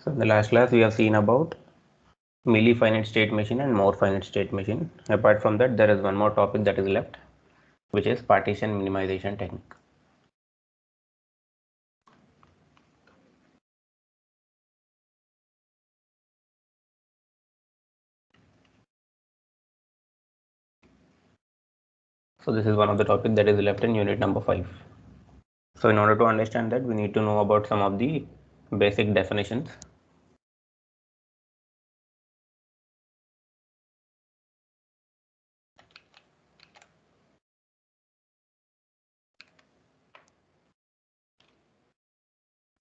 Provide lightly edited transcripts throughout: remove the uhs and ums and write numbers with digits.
So in the last class we have seen about mealy finite state machine and more finite state machine. Apart from that, there is one more topic that is left, which is partition minimization technique. So this is one of the topics that is left in unit number 5. So in order to understand that, we need to know about some of the basic definitions.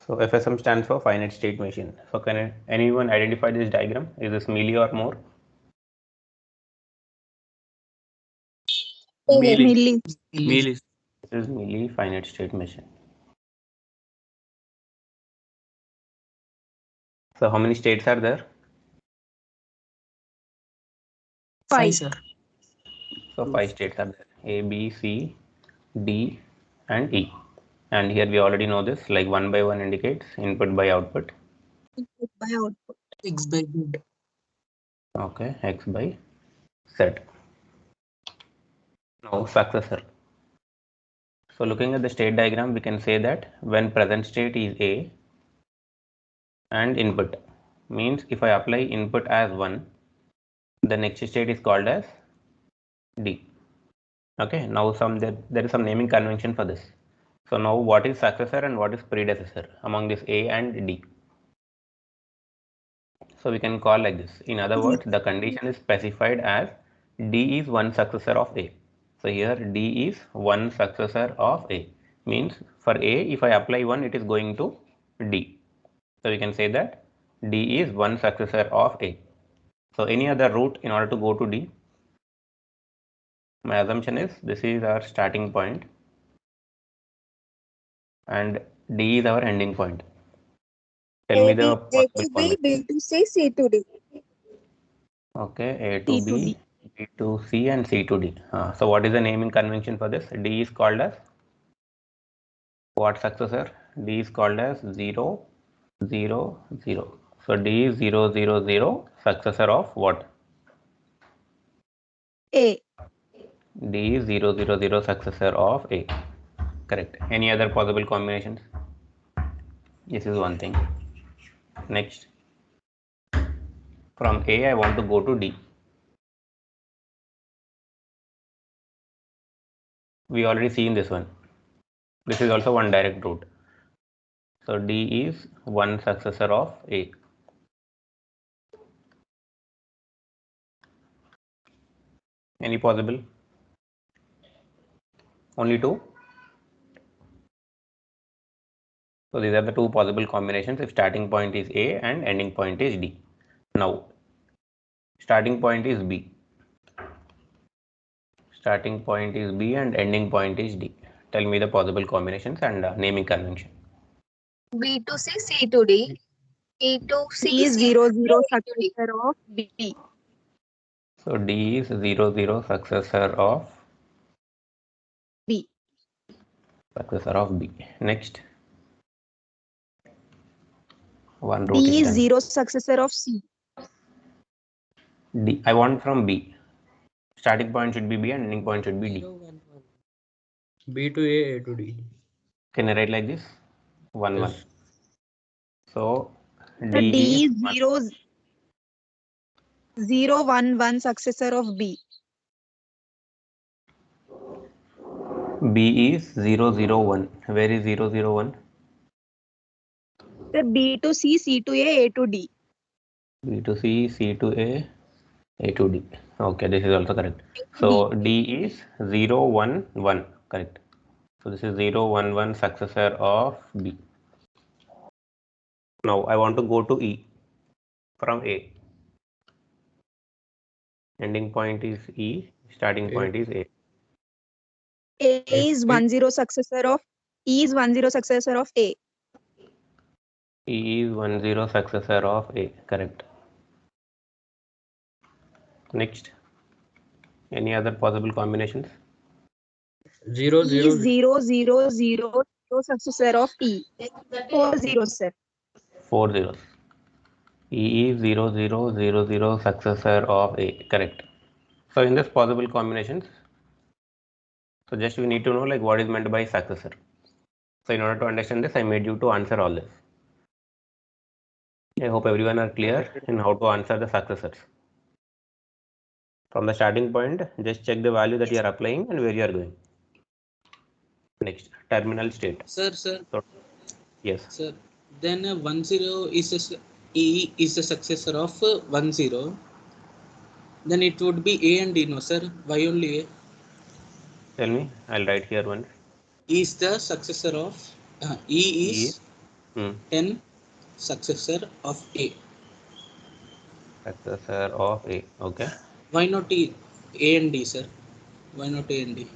So FSM stands for finite state machine. So can anyone identify this diagram? Is this mealy or more? Milli. This is mealy finite state machine. So how many states are there? 5, sir. So 5 states are there: A, B, C, D, and E. And here we already know this, like 1 by 1 indicates input by output. Input by output. X by Z. Okay, X by Z. Now successor. So looking at the state diagram, we can say that when present state is A and input, means if I apply input as 1, the next state is called as D. Okay, now there is some naming convention for this. So now what is successor and what is predecessor among this A and D? So we can call like this. In other words, the condition is specified as D is one successor of A. So here D is one successor of A. Means for A, if I apply 1, it is going to D. So we can say that D is one successor of A. So any other route in order to go to D? My assumption is this is our starting point and D is our ending point. Tell me the possible combination. B to C, C to D. Okay, A to B, B to C, and C to D. So what is the naming convention for this? D is called as what successor? D is called as 0, 0, 0. So D is 0, 0, 0, successor of what? A. D is 0, 0, 0, successor of A. Correct. Any other possible combinations? This is one thing. Next, from A I want to go to D. We already seen this one. This is also one direct route. So D is one successor of A. Any possible? Only two? So these are the two possible combinations if starting point is A and ending point is D. Now, starting point is B. Starting point is B and ending point is D. Tell me the possible combinations and naming convention. B to C, C to D. E to C, D is C 0, to 0, D. successor of B. So D is 0, 0, successor of B. Next, one route D is is done. 0, successor of C. D. I want from B. Starting point should be B and ending point should be D. 0, 1, 1. B to A, A to D. Can I write like this? 1, Yes. 1. So The D is one. 0, 0, 1, 1, successor of B. B is 0, 0, 1. Where is 0, 0, 1? The B to C, C to A to D. B to C, C to A to D. Okay, this is also correct. So D is 0, 1, 1. Correct. So this is 0, 1, 1, successor of B. Now I want to go to E from A. Ending point is E. Starting point is A. A is 1, 0, successor of E is 1, 0, successor of A. E is 1, 0, successor of A. Correct. Next, any other possible combinations? 0, E 0. is 0, 0, 0, 0, successor of E. 4 zeros, sir. 4 zeros. E is 0, 0, 0, 0 successor of A. Correct. So in this possible combinations, so just we need to know like what is meant by successor. So in order to understand this, I made you to answer all this. I hope everyone are clear in how to answer the successors. From the starting point, just check the value that you are applying and where you are going. Next, terminal state. Sir, So, yes. sir. Then 10 is E is the successor of 10. Then it would be A and D, no, sir. Why only A? Tell me. I'll write here once. E is the successor of E E. is 10 successor of A. Successor of A. Okay. Why not E? A and D, sir. Why not A and D?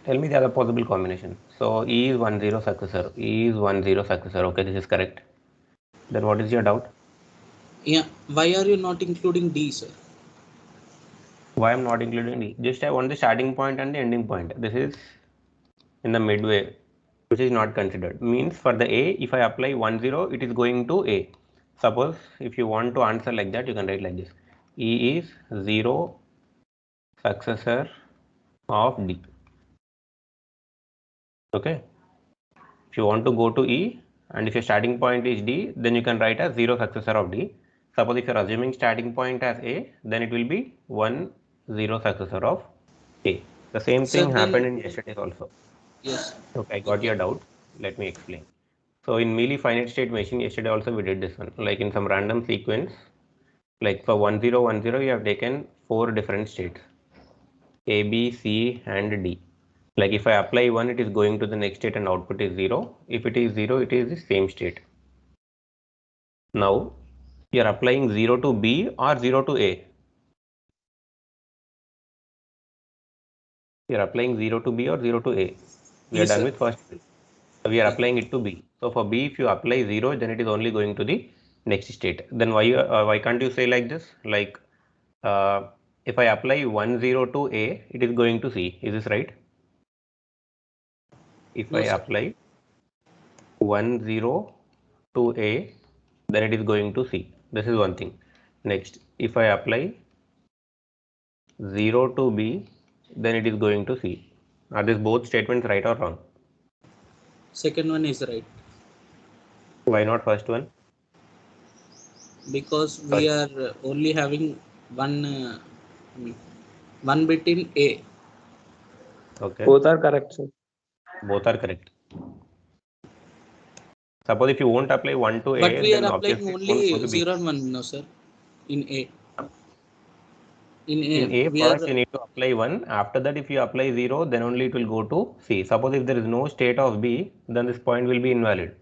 Tell me the other possible combination. So E is 10 successor. E is 10 successor. Okay, this is correct. Then what is your doubt? Yeah. Why are you not including D, sir? Why I'm not including D? Just I want the starting point and the ending point. This is in the midway, which is not considered. Means for the A, if I apply 10, it is going to A. Suppose if you want to answer like that, you can write like this. E is 0 successor of D. Okay. If you want to go to E and if your starting point is D, then you can write as 0 successor of D. Suppose if you are assuming starting point as A, then it will be 1 0 successor of A. The same Sir, thing then happened in yesterday's also. yes. Okay, I got your doubt. Let me explain. So in Mealy finite state machine, yesterday also we did this one. Like in some random sequence, like for 1010, we have taken 4 different states, A, B, C, and D. Like if I apply 1, it is going to the next state and output is 0. If it is 0, it is the same state. Now you are applying 0 to B or 0 to A. You are applying 0 to B or 0 to A. We are Yes, done sir. with first. We are Yeah. applying it to B. So for B, if you apply 0, then it is only going to the next state. Then why can't you say like this? Like if I apply 10 to A, it is going to C. Is this right? If I No, sir. apply 10 to A, then it is going to C. This is one thing. Next, if I apply 0 to B, then it is going to C. Are these both statements right or wrong? Second one is right. Why not first one? Because First. we are only having one bit in A. Okay. Both are correct, sir. Both are correct. Suppose if you won't apply 1 to But A, we then are applying obviously it won't go only to B. 0 and 1, no, sir. In A. In In A, we first are you need to apply 1. After that, if you apply 0, then only it will go to C. Suppose if there is no state of B, then this point will be invalid.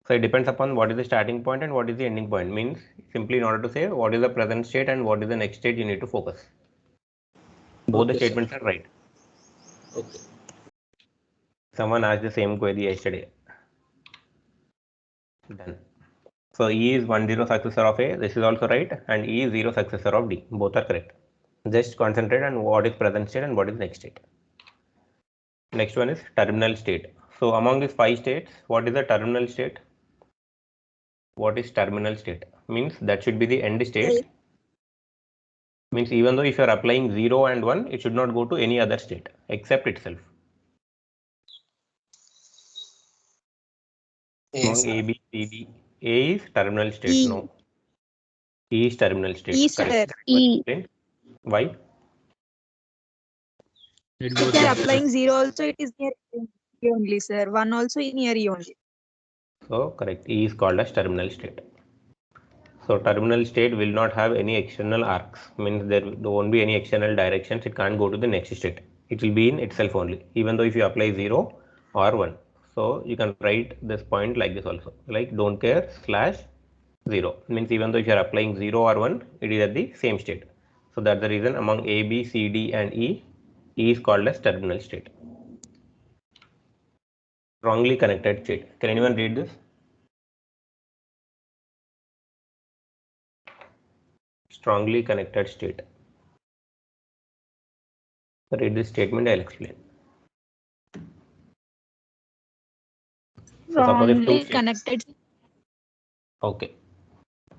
So it depends upon what is the starting point and what is the ending point. Means simply in order to say what is the present state and what is the next state, you need to focus. Both the okay, sir. statements are right. Okay. Someone asked the same query yesterday. Done. So E is 10 successor of A. This is also right. And E is 0 successor of D. Both are correct. Just concentrate on what is present state and what is next state. Next one is terminal state. So among these 5 states, what is the terminal state? What is terminal state? Means that should be the end state. Means even though if you are applying 0 and 1, it should not go to any other state except itself. Yes, Among A, B, C, D, A is terminal state. E. No. E is terminal state. E, Correct. sir. E. Explain. Why? It If goes you are like applying 0 also, it is near E only, sir. 1 also near E only. So correct. E is called as terminal state. So terminal state will not have any external arcs. Means there won't be any external directions. It can't go to the next state. It will be in itself only. Even though if you apply 0 or 1. So you can write this point like this also. Like don't care / 0. Means even though if you are applying 0 or 1, it is at the same state. So that's the reason among A, B, C, D and E is called as terminal state. Strongly connected state. Can anyone read this? Strongly connected state. Read this statement, I'll explain. So suppose if two Wrongly states. connected. Okay.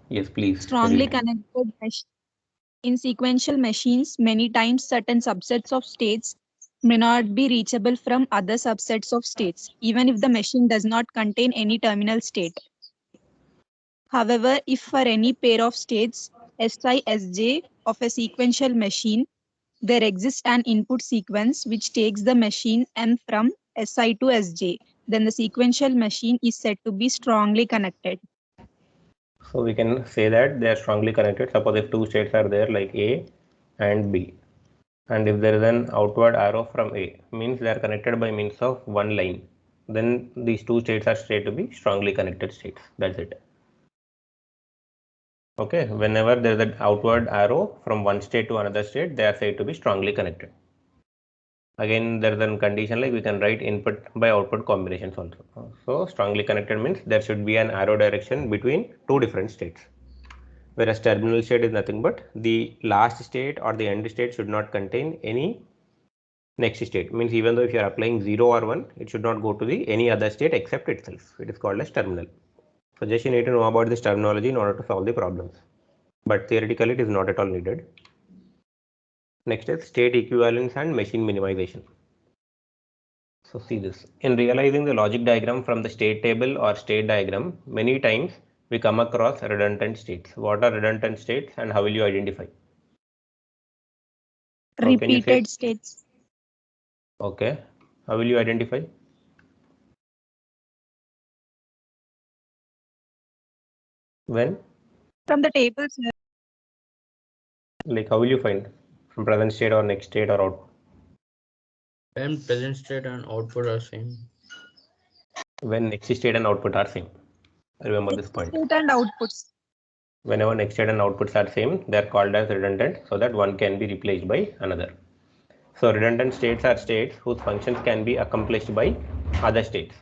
Yes, please. Strongly read. connected in sequential machines, many times certain subsets of states may not be reachable from other subsets of states, even if the machine does not contain any terminal state. However, if for any pair of states Si, Sj of a sequential machine, there exists an input sequence which takes the machine M from Si to Sj, then the sequential machine is said to be strongly connected. So we can say that they are strongly connected. Suppose if two states are there like A and B, and if there is an outward arrow from A, means they are connected by means of one line, then these two states are said to be strongly connected states. That's it. Okay, whenever there is an outward arrow from one state to another state, they are said to be strongly connected. Again, there is a condition like we can write input by output combinations also. So strongly connected means there should be an arrow direction between two different states. Whereas terminal state is nothing but the last state or the end state should not contain any next state. Means even though if you are applying 0 or 1, it should not go to the any other state except itself. It is called as terminal. So just you need to know about this terminology in order to solve the problems. But theoretically it is not at all needed. Next is state equivalence and machine minimization. So see this. In realizing the logic diagram from the state table or state diagram, many times we come across redundant states. What are redundant states and how will you identify? How can you say? Repeated states. Okay. How will you identify? When? From the tables, Like how will you find? From present state or next state or output? When present state and output are same. When next state and output are same. Remember this point. state and outputs. Whenever next state and outputs are same, they are called as redundant so that one can be replaced by another. So redundant states are states whose functions can be accomplished by other states.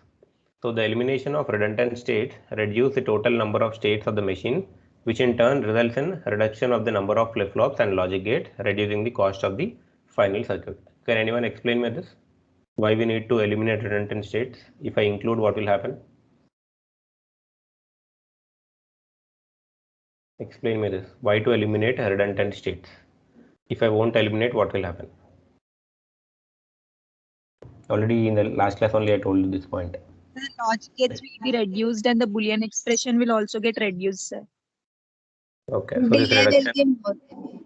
So the elimination of redundant states reduces the total number of states of the machine, which in turn results in reduction of the number of flip-flops and logic gates, reducing the cost of the final circuit. Can anyone explain me this? Why we need to eliminate redundant states? If I include, what will happen? Explain me this. Why to eliminate redundant states? If I won't eliminate, what will happen? Already in the last class only I told you this point. The logic gates will be reduced and the Boolean expression will also get reduced, sir. Okay, so this Delay will reduction, be more.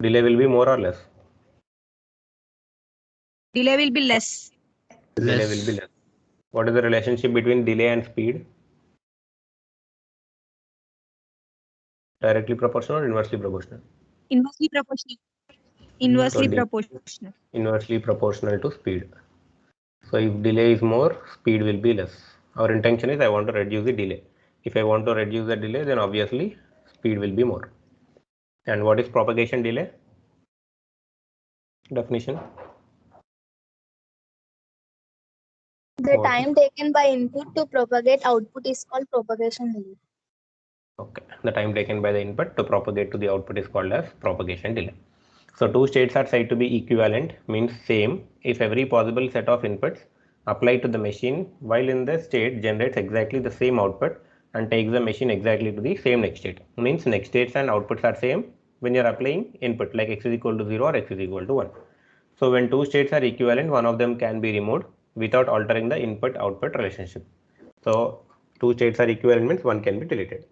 delay will be more or less? Delay will be less. Delay will be less. What is the relationship between delay and speed? Directly proportional or inversely proportional? Inversely proportional. Inversely So proportional. inversely proportional to speed. So if delay is more, speed will be less. Our intention is I want to reduce the delay. If I want to reduce the delay, then obviously speed will be more. And what is propagation delay? Definition? The What? time taken by input to propagate output is called propagation delay. Okay, the time taken by the input to propagate to the output is called as propagation delay. So two states are said to be equivalent, means same, if every possible set of inputs applied to the machine while in the state generates exactly the same output and takes the machine exactly to the same next state. Means next states and outputs are same when you are applying input like x is equal to 0 or x is equal to 1. So when two states are equivalent, one of them can be removed without altering the input-output relationship. So two states are equivalent means one can be deleted.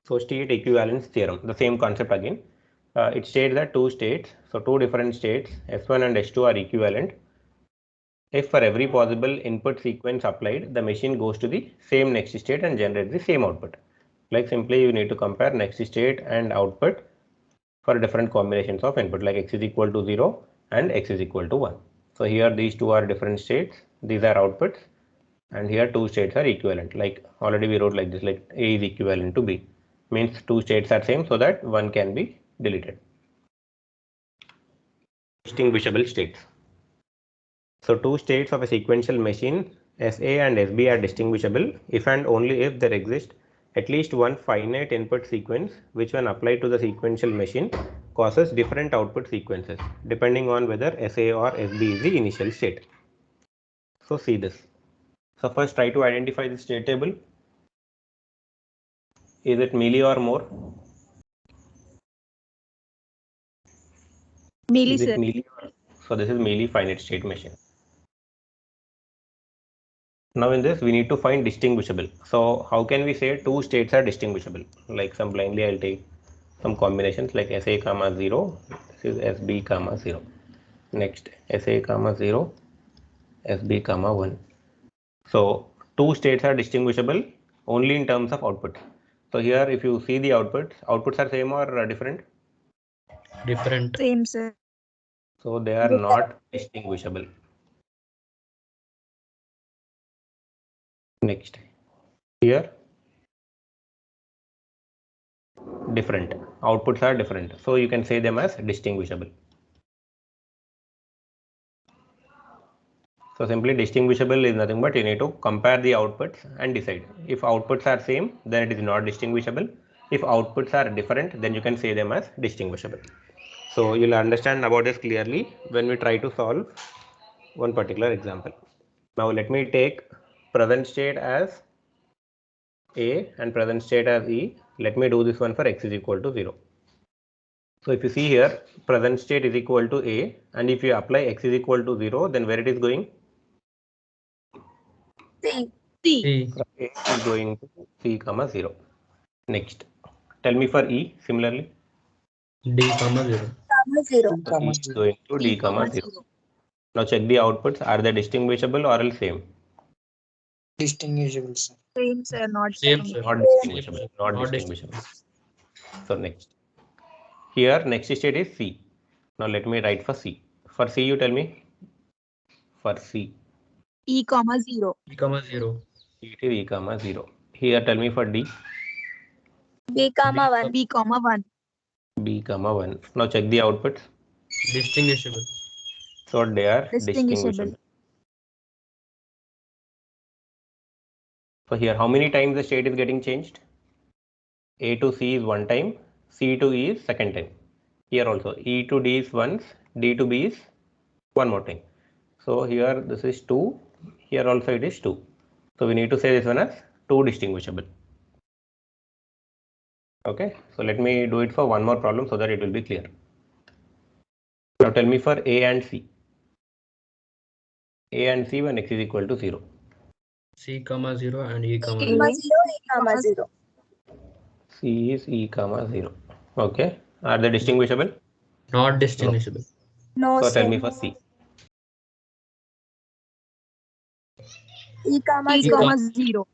So state equivalence theorem, the same concept again. It states that two states, so two different states, S1 and S2 are equivalent. If for every possible input sequence applied, the machine goes to the same next state and generates the same output. Like simply you need to compare next state and output for different combinations of input like x is equal to 0 and x is equal to 1. So here these two are different states, these are outputs, and here two states are equivalent. Like already we wrote like this, like A is equivalent to B. Means two states are same so that one can be deleted. Distinguishable states. So two states of a sequential machine SA and SB are distinguishable if and only if there exists at least one finite input sequence which when applied to the sequential machine causes different output sequences depending on whether SA or SB is the initial state. So see this. So first try to identify the state table. Is it mealy or more? Mealy, Is it sir. mealy or? So this is mealy finite state machine. Now in this we need to find distinguishable. So how can we say two states are distinguishable? Like some blindly I'll take some combinations like SA comma 0, this is SB comma 0. Next SA comma 0, SB comma 1. So two states are distinguishable only in terms of output. So here if you see the outputs are same or different? Different. Same, sir. So they are not distinguishable. Next, here different, outputs are different, so you can say them as distinguishable. So simply distinguishable is nothing but you need to compare the outputs and decide. If outputs are same, then it is not distinguishable. If outputs are different, then you can say them as distinguishable. So you'll understand about this clearly when we try to solve one particular example. Now let me take present state as A and present state as E. Let me do this one for x is equal to 0. So if you see here, present state is equal to A, and if you apply x is equal to 0, then where it is going? C. C. C. From A is going to C comma 0. Next, tell me for E similarly. D comma 0. Comma 0. So E is going to D comma 0. Now check the outputs. Are they distinguishable or else same? Distinguishable, sir. Same, sir. Not Same, same. sir. Not Same, distinguishable. sir. Not Not distinguishable. So next, here next state is C. Now let me write for C. For C, you tell me. For C, E comma 0. D comma 0. it is E comma 0. Here tell me for D. B comma 1. B comma 1. B comma 1. Now check the outputs. Distinguishable. So they are Distinguishable. distinguishable. So here how many times the state is getting changed? A to C is one time, C to E is second time. Here also E to D is once, D to B is one more time. So here this is 2, here also it is 2. So we need to say this one as 2 distinguishable. Okay, so let me do it for one more problem so that it will be clear. Now tell me for A and C. A and C when x is equal to 0. C comma 0 and E comma E 0. comma 0. E comma 0. C is E comma 0. Okay, are they distinguishable? Not distinguishable. No, So sir. tell me for C. E comma E 0. comma 0.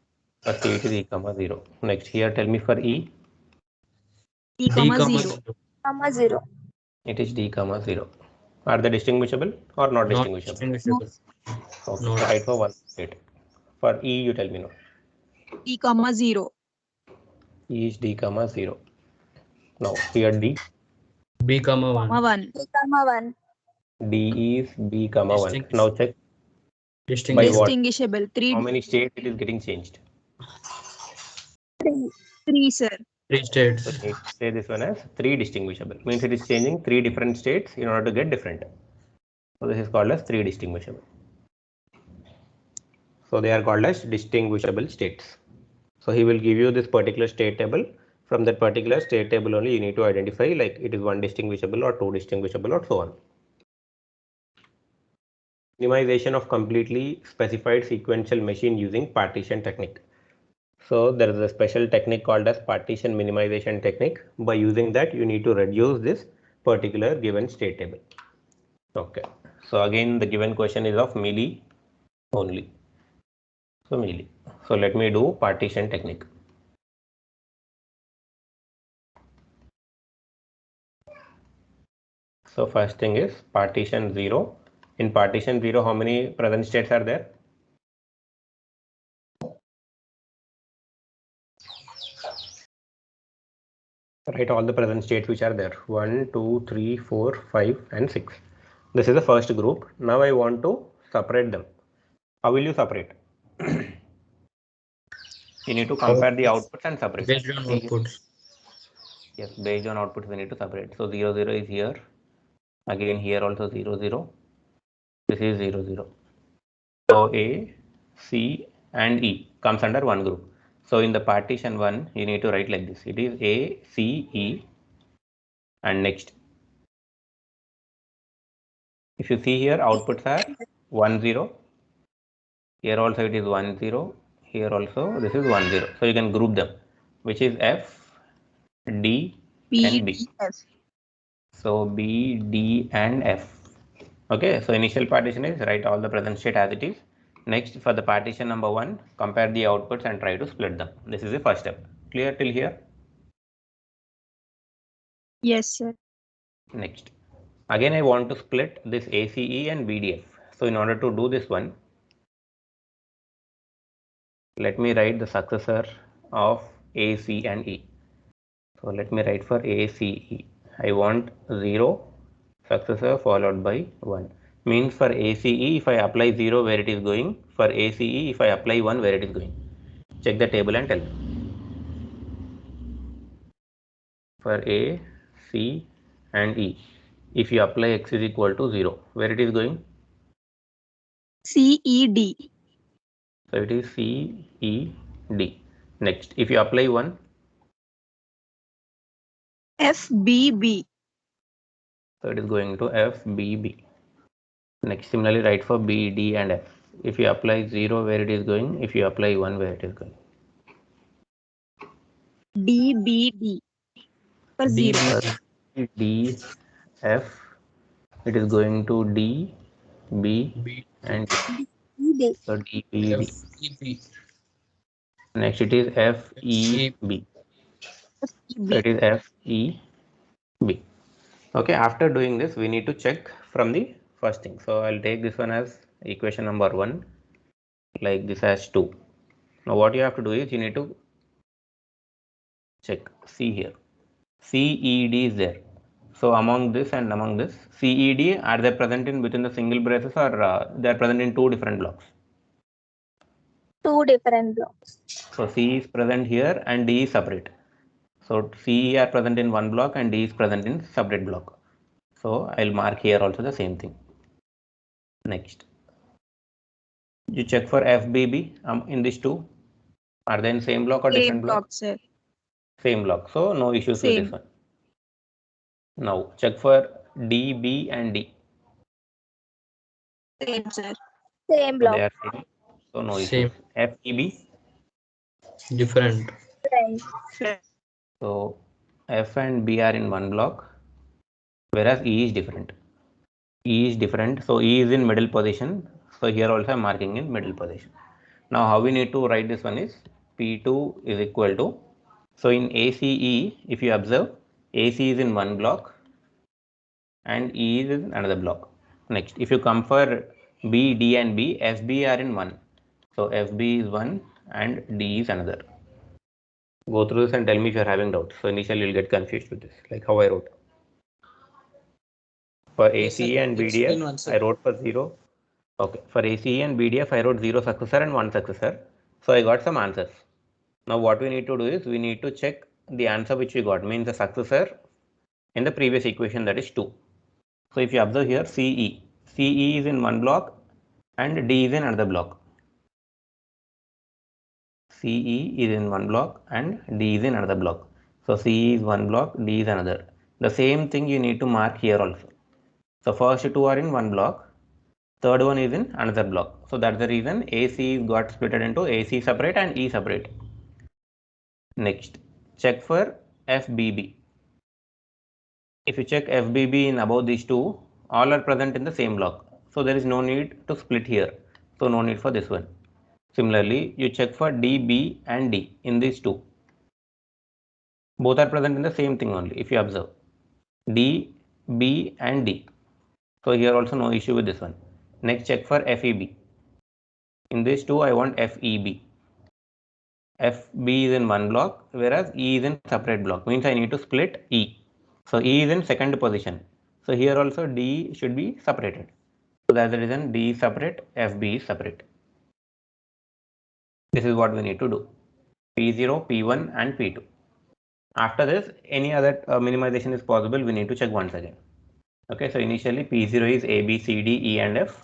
For C it is E comma 0. Next here tell me for E. E D comma comma 0. 0. Comma 0. It is D comma 0. Are they distinguishable or not Not distinguishable? distinguishable. Okay, Not. write for one state. For E you tell me now. E comma 0. E is D comma 0. Now here D. B comma 1. Comma 1. B comma 1. D is B comma 1. Now check by Distinguishable. what? Distinguishable. 3. How many states it is getting changed? 3. 3, sir. 3 states. So we need to say this one as 3 distinguishable. Means it is changing 3 different states in order to get different. So this is called as 3 distinguishable. So they are called as distinguishable states. So he will give you this particular state table. From that particular state table only you need to identify like it is 1 distinguishable or 2 distinguishable or so on. Minimization of completely specified sequential machine using partition technique. So there is a special technique called as partition minimization technique. By using that you need to reduce this particular given state table. Okay. So again the given question is of mealy only. So mealy. So let me do partition technique. So first thing is partition 0. In partition 0, how many present states are there? Write all the present states which are there. 1, 2, 3, 4, 5 and 6. This is the first group. Now I want to separate them. How will you separate? You need to compare the outputs and separate. Based on outputs. Yes, based on outputs we need to separate. So 0, 0 is here. Again here also 0, 0. This is 0, 0. So A, C and E comes under one group. So in the partition 1, you need to write like this. It is A, C, E, and next. If you see here, outputs are 1, 0. Here also it is 1, 0. Here also this is 1, 0. So you can group them, which is F, D, and B. F. So B, D, and F. Okay, so initial partition is write all the present state as it is. Next, for the partition number 1, compare the outputs and try to split them. This is the first step. Clear till here? Yes, sir. Next, again I want to split this ACE and BDF. So in order to do this one, let me write the successor of AC and E. So let me write for ACE. I want 0 successor followed by 1. Means for ACE, if I apply 0 where it is going, for ACE, if I apply 1 where it is going. Check the table and tell me. For A, C, and E, if you apply x is equal to 0, where it is going? C, E, D. So it is C, E, D. Next, if you apply 1, F, B, B. so it is going to F, B, B. Next, similarly write for B, D, and F. If you apply 0 where it is going, if you apply 1 where it is going. D, B, D. For D, 0. For D, F, it is going to D, B, B, and D. D. So D, B, D. F, E, B. Next, it is F, E, E, B. F, E, So B. it is F, E, B. Okay, after doing this, we need to check from the first thing. So I'll take this one as equation number 1, like this as 2. Now what you have to do is you need to check. See here, CED is there. So among this and among this, CED, are they present in within the single braces, or they are present in two different blocks? Two different blocks. So C is present here and D is separate. So CE are present in one block and D is present in separate block. So I'll mark here also the same thing. Next, you check for FBB in these two. Are they in same block or Same different block? block, sir. Same block. So no issues with this Same. one. Now check for DB and D. Same, sir. Same So block. they are same. So no Same. issues. FEB. different. Different. So F and B are in one block, whereas E is different. E is different. So E is in middle position. So here also I'm marking in middle position. Now how we need to write this one is P2 is equal to, so in ACE, if you observe, AC is in one block and E is in another block. Next, if you come for B, D and B, FB are in one. So FB is one and D is another. Go through this and tell me if you are having doubts. So initially you'll get confused with this, like how I wrote. For Yes, ACE sir. and Explain BDF, once I again. wrote for 0. Okay, for ACE and BDF, I wrote 0 successor and 1 successor. So I got some answers. Now what we need to do is we need to check the answer which we got, means the successor in the previous equation, that is 2. So if you observe here, CE is in one block and D is in another block. CE is in one block and D is in another block. So CE is one block, D is another. The same thing you need to mark here also. So first two are in one block, third one is in another block. So that's the reason AC got split into AC separate and E separate. Next, check for FBB. If you check FBB in above these two, all are present in the same block. So there is no need to split here. So no need for this one. Similarly, you check for DB and D in these two. Both are present in the same thing only, if you observe. D, B and D. So here also no issue with this one. Next, check for FEB. In these two, I want FEB. FB is in one block, whereas E is in separate block. Means I need to split E. So E is in second position. So here also D should be separated. So that's the reason D is separate, FB is separate. This is what we need to do. P0, P1 and P2. After this, any other minimization is possible. We need to check once again. Okay, so initially P0 is A, B, C, D, E and F.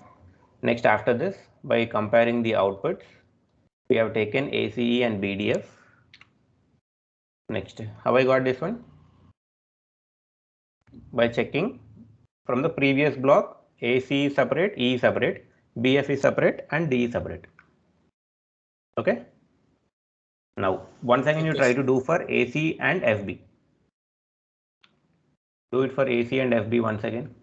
Next, after this, by comparing the outputs, We have taken ACE and BDF. Next, how I got this one? By checking from the previous block, AC is separate, E is separate, BF is separate, and D is separate. Okay. Now, once again, you Okay, try sir. to do for AC and FB. Do it for AC and FB once again.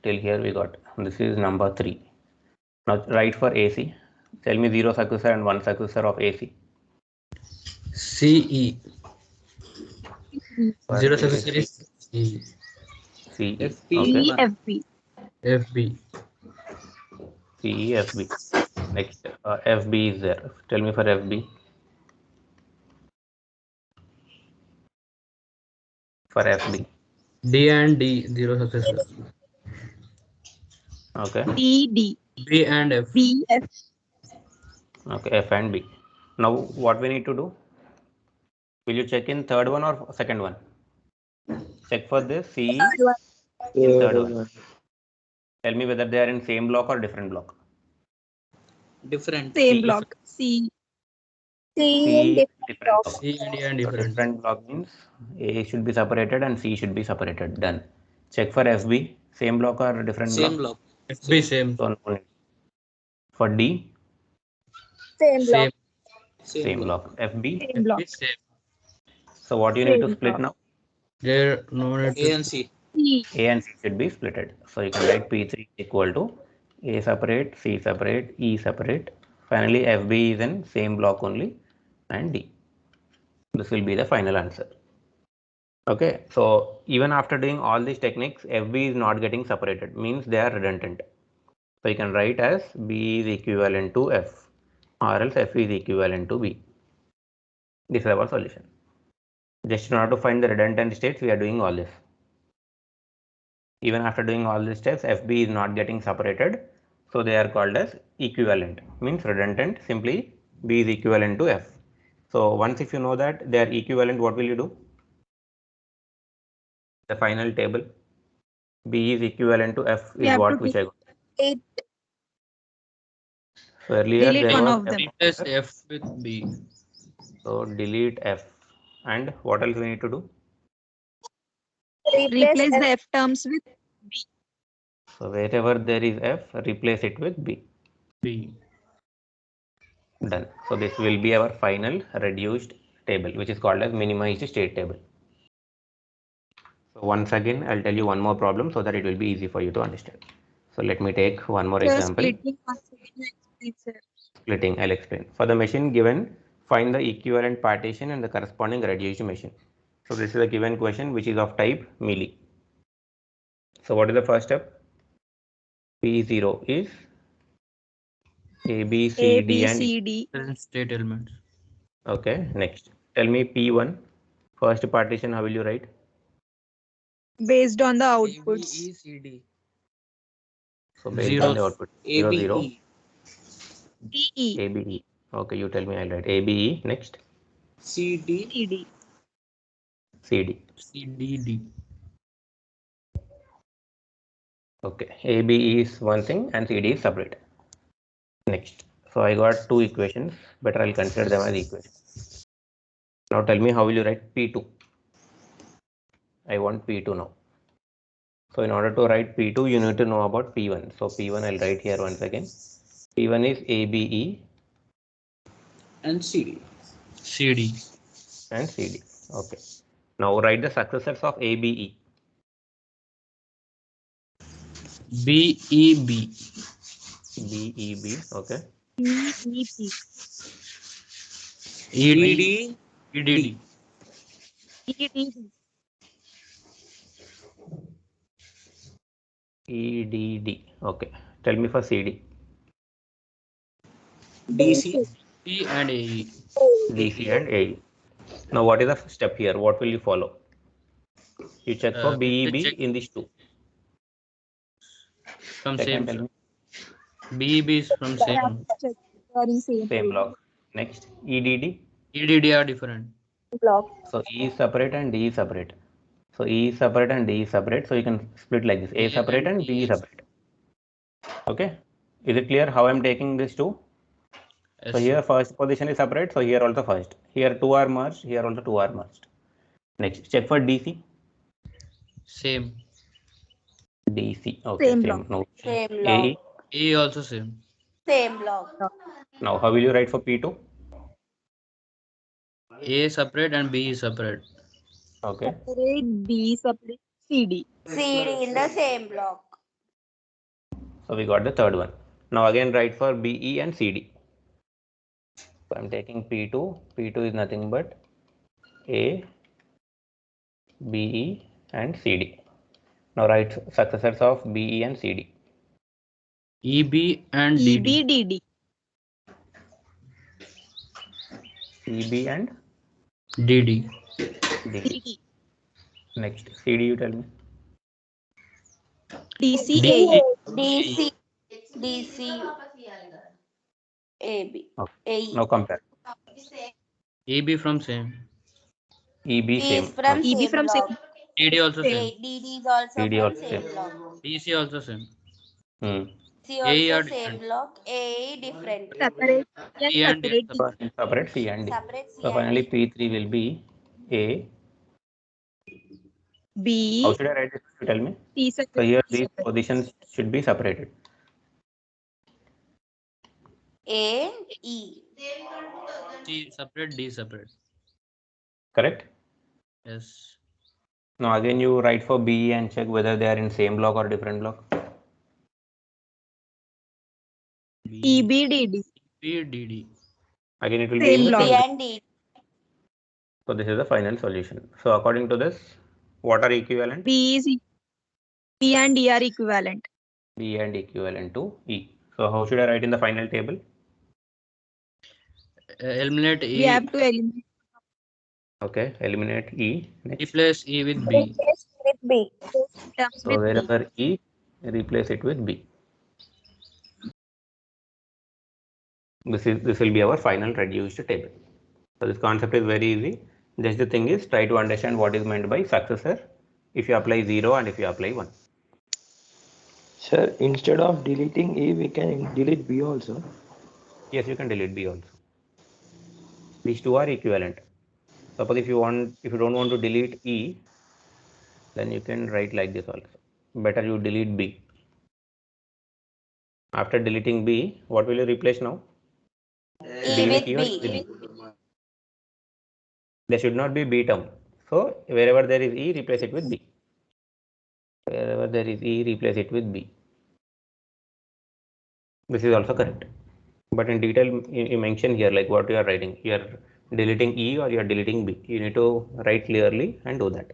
Till here we got. This is number 3. Now write for AC. Tell me 0 successor and 1 successor of AC. CE. For 0 AC, successor is CE. CE. FP Okay. one. EFB. FB. CE, FB. Next, FB is there. Tell me for FB. For FB. D and D, 0 successor. Okay. DD. B and F. BF. Okay. F and B. Now what we need to do? Will you check in third one or second one? Check for this CE in third one. Tell me whether they are in same block or different block. Different. Same C. block. C. C different block. C and D and So different. different block means A should be separated and C should be separated. Done. Check for FB. Same block or different Same block? block. FB same. So no need. For D, Same. same block. FB. Same block. FB same. So what you need to Same split block. now? There no need A to. and C. C. A and C should be splitted. So you can write P3 equal to A separate, C separate, E separate. Finally, FB is in same block only and D. This will be the final answer. Okay, so even after doing all these techniques, FB is not getting separated, means they are redundant. So you can write as B is equivalent to F or else F is equivalent to B. This is our solution. Just in order to find the redundant states, we are doing all this. Even after doing all these steps, FB is not getting separated. So they are called as equivalent, means redundant. Simply B is equivalent to F. So once if you know that they are equivalent, what will you do? The final table, B is equivalent to F We is have what to which I got. Eight. So earlier delete there one was of them. Replace F with B. So delete F. And what else we need to do? Replace the F terms with B. So wherever there is F, replace it with B. B. Done. So this will be our final reduced table, which is called as minimized state table. So once again, I'll tell you one more problem so that it will be easy for you to understand. So let me take one more example. Splitting once again, explain, sir. Splitting, I'll explain. For the machine given, find the equivalent partition and the corresponding reduced machine. So this is a given question which is of type milli. So what is the first step? P0 is A, B, C, A, D B, and E. C, D. Present state elements. Okay, next. Tell me P1, first partition, how will you write? Based on the A, outputs. B, E, C, D. So based Zero. on the output, A, 0, B, 0, E. D, E. A, B, E. Okay, you tell me, I'll write A, B, E. Next, C, D. C, D. C, D. C, D, D. Okay, A, B, E is one thing and C, D is separate. Next, so I got two equations. Better I'll consider them as equations. Now tell me how will you write P2? I want P2 now. So in order to write P2, you need to know about P1. So P1 I'll write here once again. P1 is ABE And C, D. C, D. and CD. Okay. Now write the successors of ABE. B, E, B. BEB. Okay. E, E, P. E, E, D. D. E, D, D. E, D, D. EDD. Okay. Tell me for CD. DC. C and AE. DC and AE. Now what is the step here? What will you follow? You check for BEB check in these two. from Check and same. tell me. BEB is from same. Check. They are in same Same table. block. Next, EDD. EDD are different. Block. So E is separate and D is separate. So E is separate and D is separate. So you can split like this: A separate and B is separate. Okay. Is it clear how I'm taking this two? Yes, So here first position is separate. So here also first. Here two are merged. Here also two are merged. Next, check for DC. same. DC. Okay, Same same. block. No. Same block. AE. A also same. Same block. Now how will you write for P2? A separate and B is separate. Okay. Separate B, separate CD. CD in the same block. So we got the third one. Now again write for BE and CD. So I'm taking P2. P2 is nothing but A, BE and CD. Now write successors of BE and CD. EB and DD. EBDD. EB and DD. DD. CD. Next, CD you tell me. DCA. DC. DC. AB. Okay. AE. Now compare. EB from same. EB E is same. from Okay. EB same from block. same. DD also same. DD is also DD from also same same. block. DC also same. C AE also are same different. block. A different. Separate and C and D separate. are separate. Separate C and D. Separate C So and finally D. P3 will be A. B, How should I write this? You tell me. C So separate. here D these separate. positions should be separated. A, E. C separate, D separate. Correct? Yes. Now again you write for BE and check whether they are in same block or different block. EBDD. DD. Again it will be Same in the block. C same. and D. So this is the final solution. So according to this, what are equivalent? B and D are equivalent. B and equivalent to E. So how should I write in the final table? Eliminate We E. have to eliminate. Okay, eliminate E. Next. Replace E with B. Replace with B. Terms So with B. wherever E, replace it with B. This will be our final reduced table. So this concept is very easy. Just the thing is try to understand what is meant by successor if you apply 0 and if you apply 1. Sir, instead of deleting A, we can delete B also. Yes, you can delete B also. These two are equivalent. Suppose if you don't want to delete E, then you can write like this also. Better you delete B. After deleting B, what will you replace now? E with E or B. with B? There should not be B term. So wherever there is E, replace it with B. Wherever there is E, replace it with B. This is also correct. But in detail, you mention here like what you are writing. You are deleting E or you are deleting B. You need to write clearly and do that.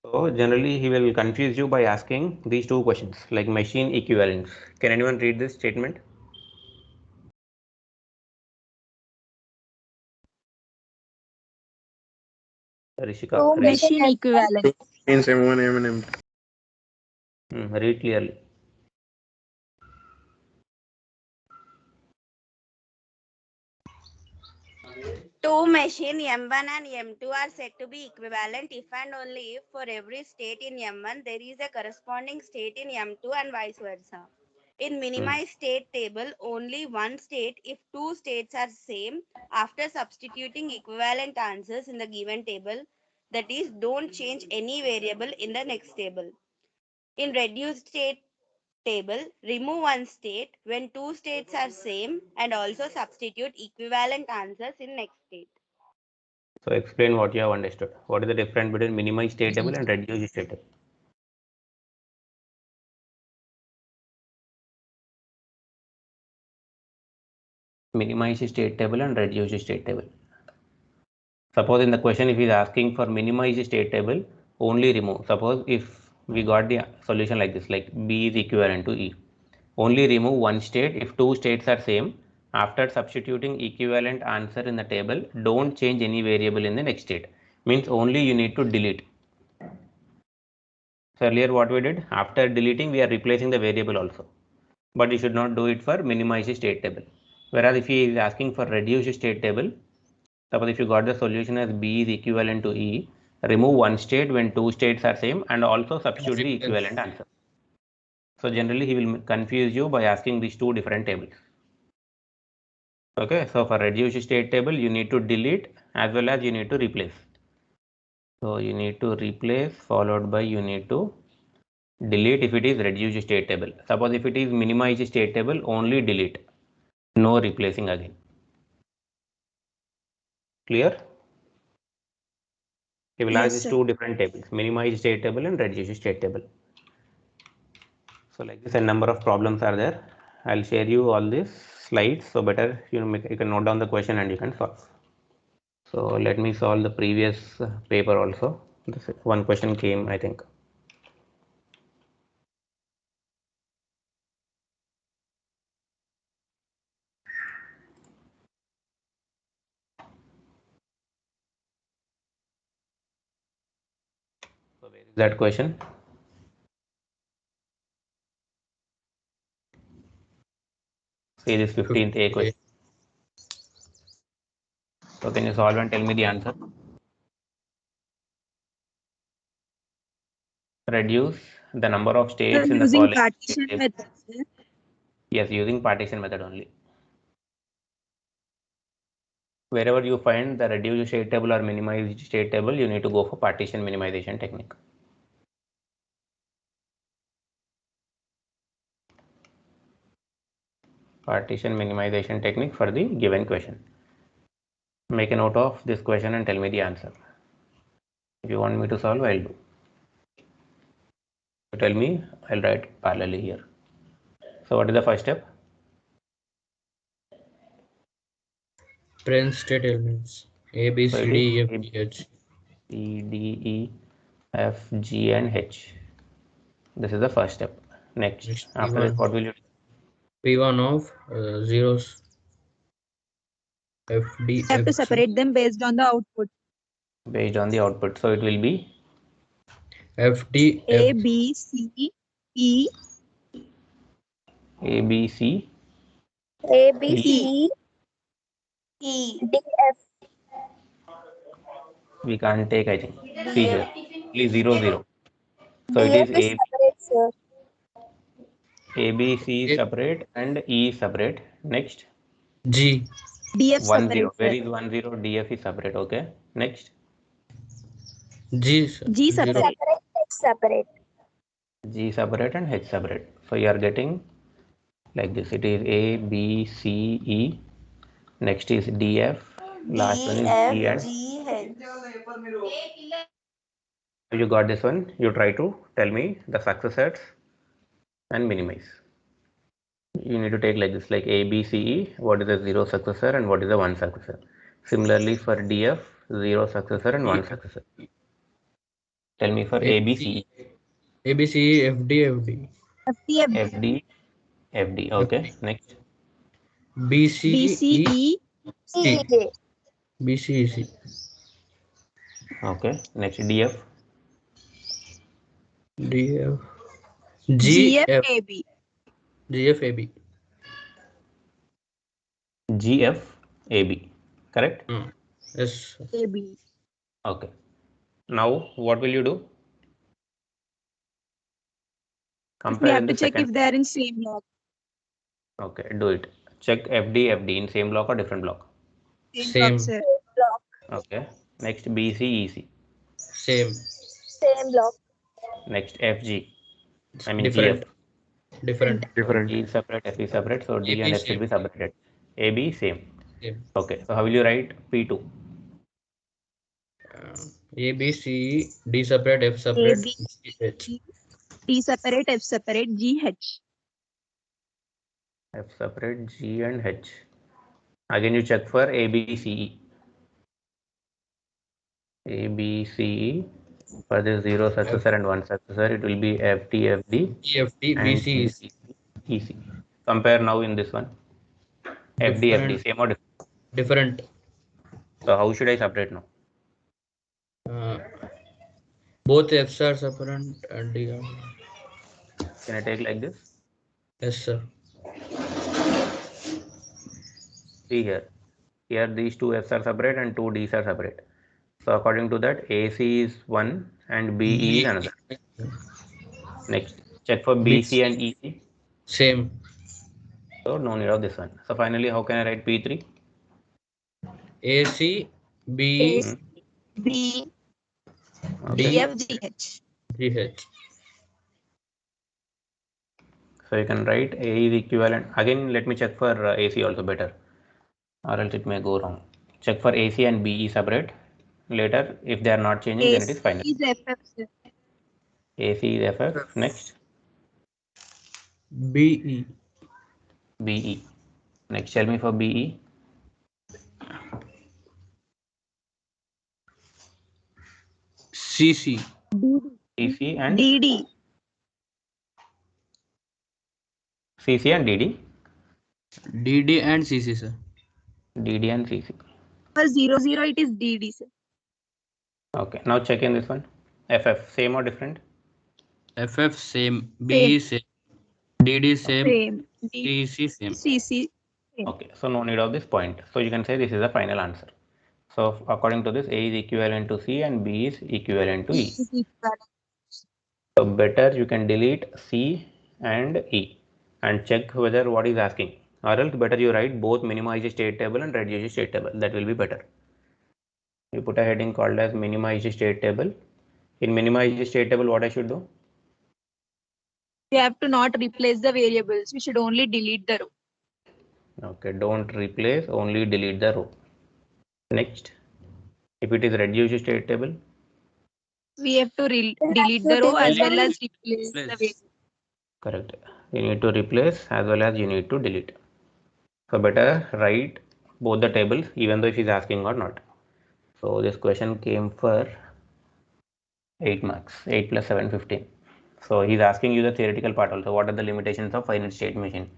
So generally he will confuse you by asking these two questions like machine equivalents. Can anyone read this statement? Rishika, Two read. Machine equivalent. Means M1, M and M2. Read clearly. Two machine M1 and M2 are said to be equivalent if and only if for every state in M1 there is a corresponding state in M2 and vice versa. In minimized state table, only one state if two states are same after substituting equivalent answers in the given table, that is, don't change any variable in the next table. In reduced state table, remove one state when two states are same and also substitute equivalent answers in next state. So explain what you have understood. What is the difference between minimized state table and reduced state table? Minimized state table and reduced state table. Suppose in the question if he is asking for minimized state table, only remove. Suppose if we got the solution like this, like B is equivalent to E. Only remove one state if two states are same. After substituting equivalent answer in the table, don't change any variable in the next state. Means only you need to delete. So earlier what we did, after deleting we are replacing the variable also. but you should not do it for minimized state table. Whereas if he is asking for reduced state table, suppose if you got the solution as B is equivalent to E, remove one state when two states are same and also substitute the equivalent answer. So generally he will confuse you by asking these two different tables. Okay, so for reduced state table, you need to delete as well as you need to replace. So you need to replace followed by you need to delete if it is reduced state table. Suppose if it is minimized state table, only delete, no replacing again. Clear? He will ask Yes, these sir. two different tables, minimized state table and reduced state table. So like this, a number of problems are there. I'll share you all these slides, so better you can note down the question and you can solve. So let me solve the previous paper also. This one question came, I think. So where is that question? See this 15th A question. So can you solve and tell me the answer? Reduce the number of states in the Using following partition table. method, sir. Yes, using partition method only. Wherever you find the reduced state table or minimized state table, you need to go for partition minimization technique. Partition minimization technique for the given question. Make a note of this question and tell me the answer. If you want me to solve, I'll do. You tell me, I'll write parallelly here. So what is the first step? Present state elements A, B, So C, it D, is E, F, A, G, H. C, D, E, F, G, and H. This is the first step. Next, after P1. that, what will you do? P1 of zeros. F, D, Have to F, G. separate them based on the output. Based on the output. So it will be F, D, F. A, B, C, E, A, B, C, A, B, E. C, E, D, F. We can't take, I think. See here. Only 0, 0. So it DF is is separate, sir. A, B, C is separate and E is separate. Next, G. DF 1, 0. separate, Where sir. is 1, 0? DF is separate. Okay. Next, G. G Zero. separate. Separate, H separate. G separate and H separate. So you are getting like this. It is A, B, C, E. Next is DF. Last one D, is F, E and G, H. you got this one. You try to tell me the successors and minimize. You need to take like this, like A, B, C, E. What is the 0 successor and what is the 1 successor? Similarly for DF, 0 successor and 1 successor. Tell me for A, B, C, E. A, B, C, E, F, D, F, D. FD, F, D, F, D. Okay. Next, B, C, B, C, E, E, C. J. B, C, E, C. okay. Next, DF, D, F. G, G, F, F. A, B. G, F, A, B. GF, AB. Correct? Yes. A, B. Okay. Now, what will you do? We Compare have in to the check second. if they are in same block. Okay, do it. Check FD, FD in same block or different block. Same. Block, sir. Block. Okay. Next, BC, EC. Same. Same block. Next, FG. I mean Different. GF. Different. G is separate, F is separate. So D AB and F should same. be separated. AB, same. Same. Okay. So how will you write P2? A, B, C, E, D separate, F separate, B, G, H. D separate, F separate, G, H. F separate, G and H. Again, you check for A, B, C, E. A, B, C, E. For this 0 successor and 1 successor, it will be FD, FD E, F, D, B, and C, E, C. EC. Compare now in this one. FD, FD, Different. same or different? Different. So how should I separate now? Both F's are separate and D are. Can I take like this? Yes, sir. see here. Here these two F's are separate and two D's are separate. So according to that, AC is one and BE is another. Next, check for BC and EC. Same. So no need of this one. So finally, how can I write P3? AC, B, A, B, Okay. D, F, G, H. GH. So you can write A is equivalent. Again, let me check for AC also better, or else it may go wrong. Check for AC and BE separate. Later, if they are not changing, then it is final. is FF, sir. AC is FF. Next, BE, BE. Next, tell me for BE. CC, CC and DD. CC and DD. DD and CC, sir. DD and CC. For 00, it is DD, sir. Okay, now check in this one. FF, same or different? FF same, BE same, DD same, Same. D, CC same. CC. Same. Okay, so no need of this point. So you can say this is the final answer. So according to this, A is equivalent to C and B is equivalent to E. Is equivalent. So better you can delete C and E and check whether what is asking, or else better you write both minimize state table and reduce state table. That will be better. You put a heading called as minimize state table. In minimize state table, what I should do? We have to not replace the variables. We should only delete the row. Okay, don't replace, only delete the row. Next, if it is reduce state table, We have to delete the row as well as replace the variable. correct. You need to replace as well as you need to delete. So better write both the tables even though if he's asking or not. So this question came for 8 marks, 8 plus 7, 15. So he's asking you the theoretical part also. What are the limitations of finite state machine?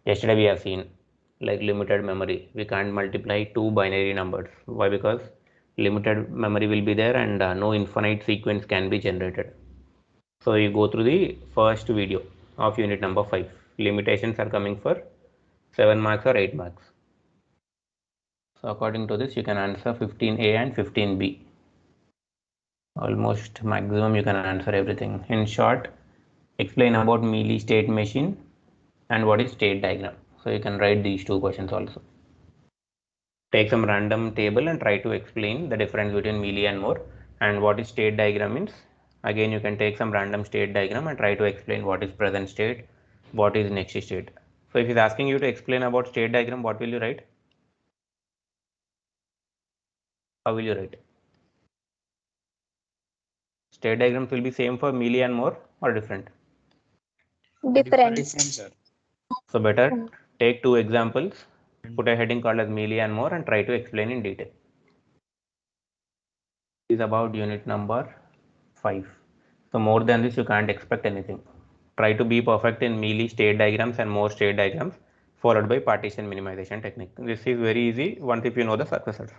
Yesterday we have seen like limited memory. We can't multiply two binary numbers. Why? Because limited memory will be there and no infinite sequence can be generated. So you go through the first video of unit number 5. Limitations are coming for 7 marks or 8 marks. So according to this, you can answer 15A and 15B. Almost maximum you can answer everything. In short, explain about Mealy state machine and what is state diagram. So you can write these two questions also. Take some random table and try to explain the difference between Mealy and Moore and what is state diagram means. Again, you can take some random state diagram and try to explain what is present state, what is next state. So if he's asking you to explain about state diagram, what will you write? How will you write? State diagrams will be same for Mealy and Moore or different? Different. Sir. So better take two examples, put a heading called as Mealy and Moore and try to explain in detail. This is about unit number 5. So more than this you can't expect anything. Try to be perfect in Mealy state diagrams and Moore state diagrams followed by partition minimization technique. This is very easy once if you know the successors.